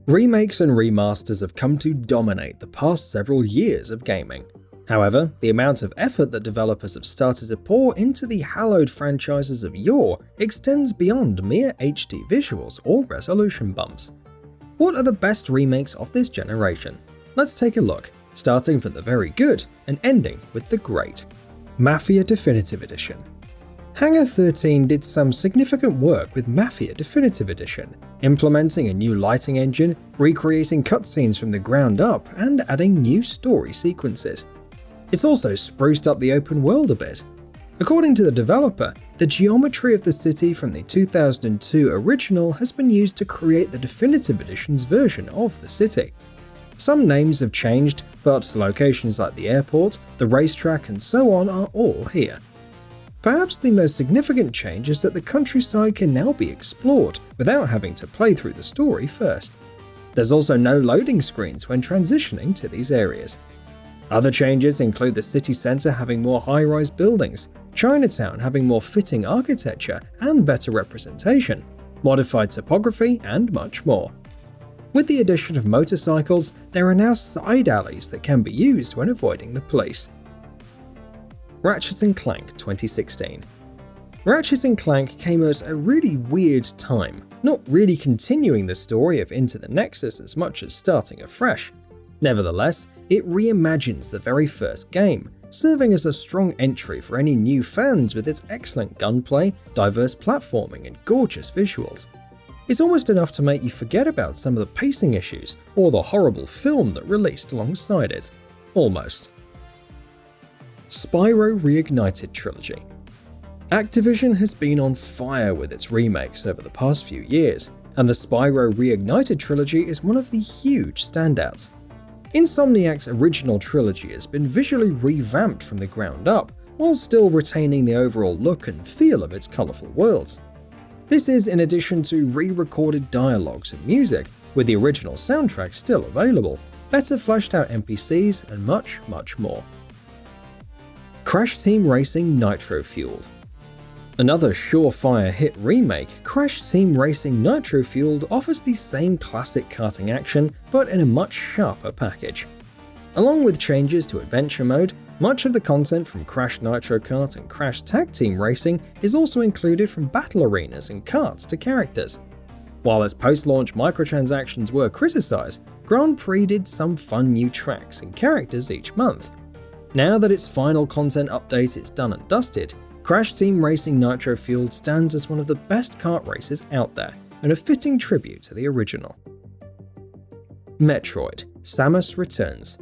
Remakes and remasters have come to dominate the past several years of gaming. However, the amount of effort that developers have started to pour into the hallowed franchises of yore extends beyond mere HD visuals or resolution bumps. What are the best remakes of this generation? Let's take a look, starting from the very good and ending with the great. MAFIA Definitive Edition. Hangar 13 did some significant work with MAFIA Definitive Edition, implementing a new lighting engine, recreating cutscenes from the ground up, and adding new story sequences. It's also spruced up the open world a bit. According to the developer, the geometry of the city from the 2002 original has been used to create the Definitive Edition's version of the city. Some names have changed, but locations like the airport, the racetrack, and so on are all here. Perhaps the most significant change is that the countryside can now be explored without having to play through the story first. There's also no loading screens when transitioning to these areas. Other changes include the city centre having more high-rise buildings, Chinatown having more fitting architecture and better representation, modified topography, and much more. With the addition of motorcycles, there are now side alleys that can be used when avoiding the police. Ratchet & Clank 2016. Ratchet & Clank came at a really weird time, not really continuing the story of Into the Nexus as much as starting afresh. Nevertheless, it reimagines the very first game, serving as a strong entry for any new fans with its excellent gunplay, diverse platforming, and gorgeous visuals. It's almost enough to make you forget about some of the pacing issues or the horrible film that released alongside it. Almost. SPYRO Reignited Trilogy. Activision has been on fire with its remakes over the past few years, and the SPYRO Reignited Trilogy is one of the huge standouts. Insomniac's original trilogy has been visually revamped from the ground up, while still retaining the overall look and feel of its colourful worlds. This is in addition to re-recorded dialogues and music, with the original soundtrack still available, better fleshed out NPCs, and much, much more. Crash Team Racing Nitro-Fueled. Another surefire hit remake, Crash Team Racing Nitro-Fueled offers the same classic karting action, but in a much sharper package. Along with changes to adventure mode, much of the content from Crash Nitro Kart and Crash Tag Team Racing is also included from battle arenas and karts to characters. While its post-launch microtransactions were criticized, Grand Prix did some fun new tracks and characters each month. Now that its final content update is done and dusted, Crash Team Racing Nitro-Fueled stands as one of the best kart races out there, and a fitting tribute to the original. Metroid: Samus Returns.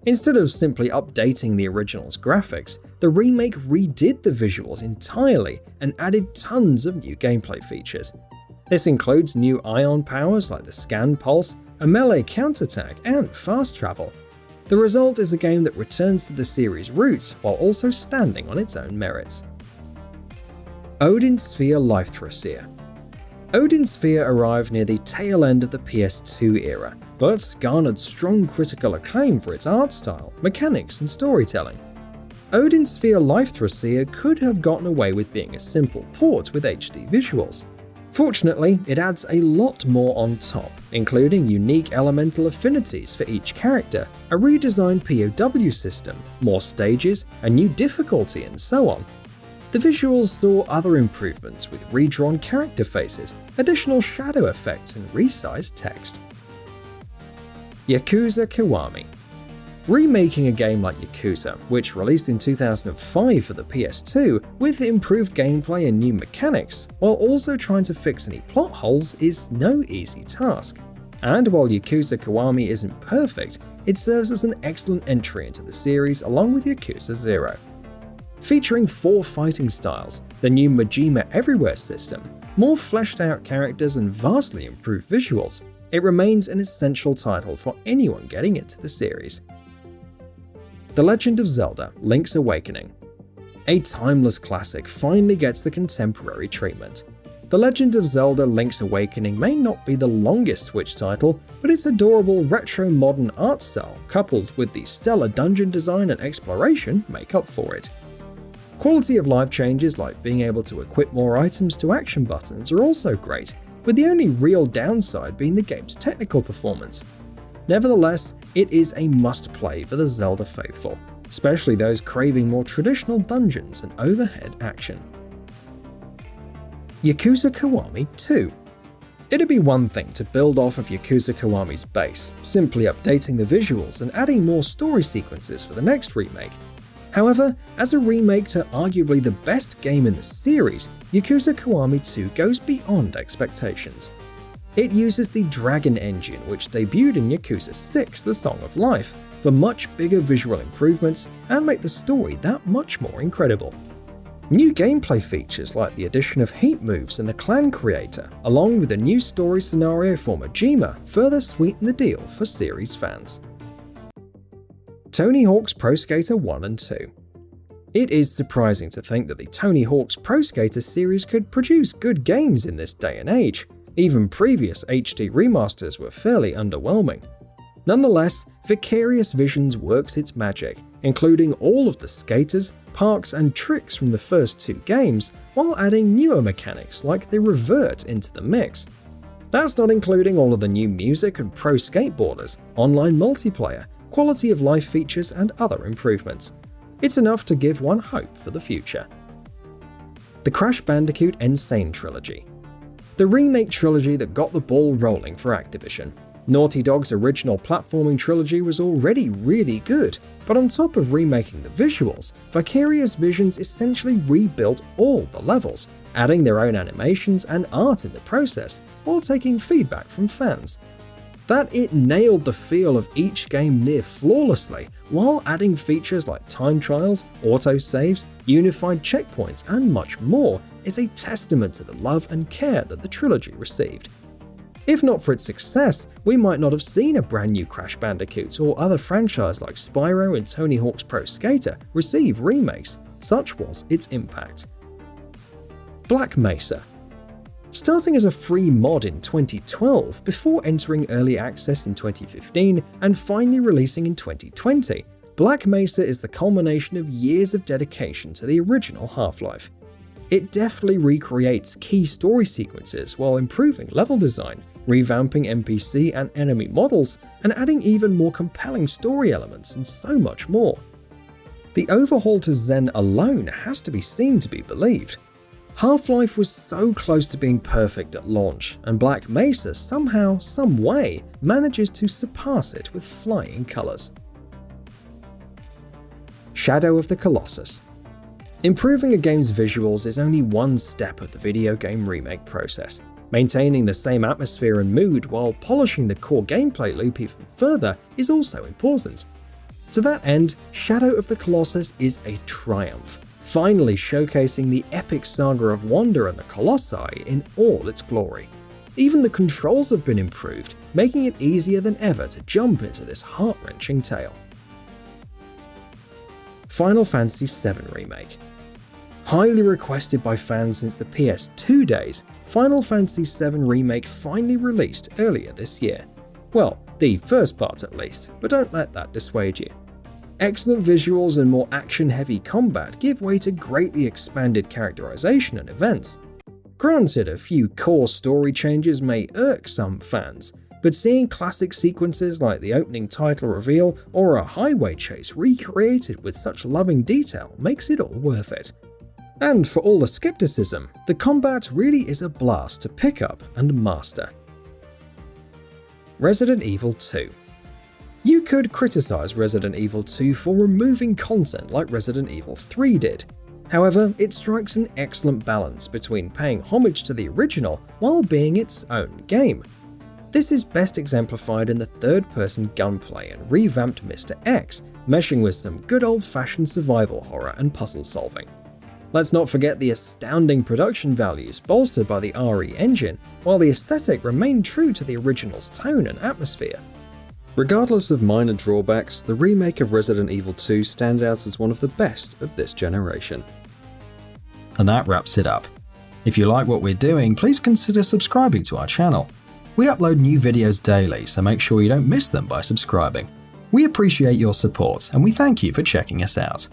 Instead of simply updating the original's graphics, the remake redid the visuals entirely and added tons of new gameplay features. This includes new ion powers like the Scan Pulse, a melee counterattack, and fast travel. The result is a game that returns to the series' roots while also standing on its own merits. ODIN Sphere LEIFTHRASIR. ODIN Sphere arrived near the tail end of the PS2 era, but garnered strong critical acclaim for its art style, mechanics, and storytelling. ODIN Sphere LEIFTHRASIR could have gotten away with being a simple port with HD visuals. Fortunately, it adds a lot more on top, including unique elemental affinities for each character, a redesigned POW system, more stages, a new difficulty, and so on. The visuals saw other improvements with redrawn character faces, additional shadow effects, and resized text. YAKUZA KIWAMI. Remaking a game like YAKUZA, which released in 2005 for the PS2, with improved gameplay and new mechanics, while also trying to fix any plot holes, is no easy task. And while YAKUZA KIWAMI isn't perfect, it serves as an excellent entry into the series along with Yakuza 0. Featuring 4 fighting styles, the new Majima Everywhere system, more fleshed out characters, and vastly improved visuals, it remains an essential title for anyone getting into the series. The Legend of Zelda: Link's Awakening. A timeless classic finally gets the contemporary treatment. The Legend of Zelda: Link's Awakening may not be the longest Switch title, but its adorable retro-modern art style coupled with the stellar dungeon design and exploration make up for it. Quality of life changes like being able to equip more items to action buttons are also great, with the only real downside being the game's technical performance. Nevertheless, it is a must-play for the Zelda faithful, especially those craving more traditional dungeons and overhead action. Yakuza Kiwami 2. It'd be one thing to build off of Yakuza Kiwami's base, simply updating the visuals and adding more story sequences for the next remake. However, as a remake to arguably the best game in the series, Yakuza Kiwami 2 goes beyond expectations. It uses the Dragon engine which debuted in Yakuza 6: The Song of Life for much bigger visual improvements and make the story that much more incredible. New gameplay features like the addition of heat moves and the clan creator, along with a new story scenario for Majima, further sweeten the deal for series fans. Tony Hawk's Pro Skater 1 and 2. It is surprising to think that the Tony Hawk's Pro Skater series could produce good games in this day and age. Even previous HD remasters were fairly underwhelming. Nonetheless, Vicarious Visions works its magic, including all of the skaters, parks and tricks from the first two games, while adding newer mechanics like the revert into the mix. That's not including all of the new music and pro skateboarders, online multiplayer, quality of life features and other improvements. It's enough to give one hope for the future. The Crash Bandicoot N. Sane Trilogy. The remake trilogy that got the ball rolling for Activision. Naughty Dog's original platforming trilogy was already really good, but on top of remaking the visuals, Vicarious Visions essentially rebuilt all the levels, adding their own animations and art in the process, while taking feedback from fans. That it nailed the feel of each game near flawlessly, while adding features like time trials, auto-saves, unified checkpoints, and much more, is a testament to the love and care that the trilogy received. If not for its success, we might not have seen a brand new Crash Bandicoot or other franchise like Spyro and Tony Hawk's Pro Skater receive remakes, such was its impact. Black Mesa. Starting as a free mod in 2012 before entering early access in 2015 and finally releasing in 2020, Black Mesa is the culmination of years of dedication to the original Half-Life. It deftly recreates key story sequences while improving level design, revamping NPC and enemy models, and adding even more compelling story elements and so much more. The overhaul to Zen alone has to be seen to be believed. Half-Life was so close to being perfect at launch, and Black Mesa somehow, some way, manages to surpass it with flying colors. Shadow of the Colossus. Improving a game's visuals is only one step of the video game remake process. Maintaining the same atmosphere and mood while polishing the core gameplay loop even further is also important. To that end, Shadow of the Colossus is a triumph, finally showcasing the epic saga of Wanda and the Colossi in all its glory. Even the controls have been improved, making it easier than ever to jump into this heart-wrenching tale. Final Fantasy VII Remake. Highly requested by fans since the PS2 days, Final Fantasy VII Remake finally released earlier this year. Well, the first part at least, but don't let that dissuade you. Excellent visuals and more action-heavy combat give way to greatly expanded characterization and events. Granted, a few core story changes may irk some fans, but seeing classic sequences like the opening title reveal or a highway chase recreated with such loving detail makes it all worth it. And for all the skepticism, the combat really is a blast to pick up and master. Resident Evil 2. You could criticize Resident Evil 2 for removing content like Resident Evil 3 did. However, it strikes an excellent balance between paying homage to the original while being its own game. This is best exemplified in the third-person gunplay and revamped Mr. X, meshing with some good old-fashioned survival horror and puzzle solving. Let's not forget the astounding production values bolstered by the RE engine, while the aesthetic remained true to the original's tone and atmosphere. Regardless of minor drawbacks, the remake of Resident Evil 2 stands out as one of the best of this generation. And that wraps it up. If you like what we're doing, please consider subscribing to our channel. We upload new videos daily, so make sure you don't miss them by subscribing. We appreciate your support, and we thank you for checking us out.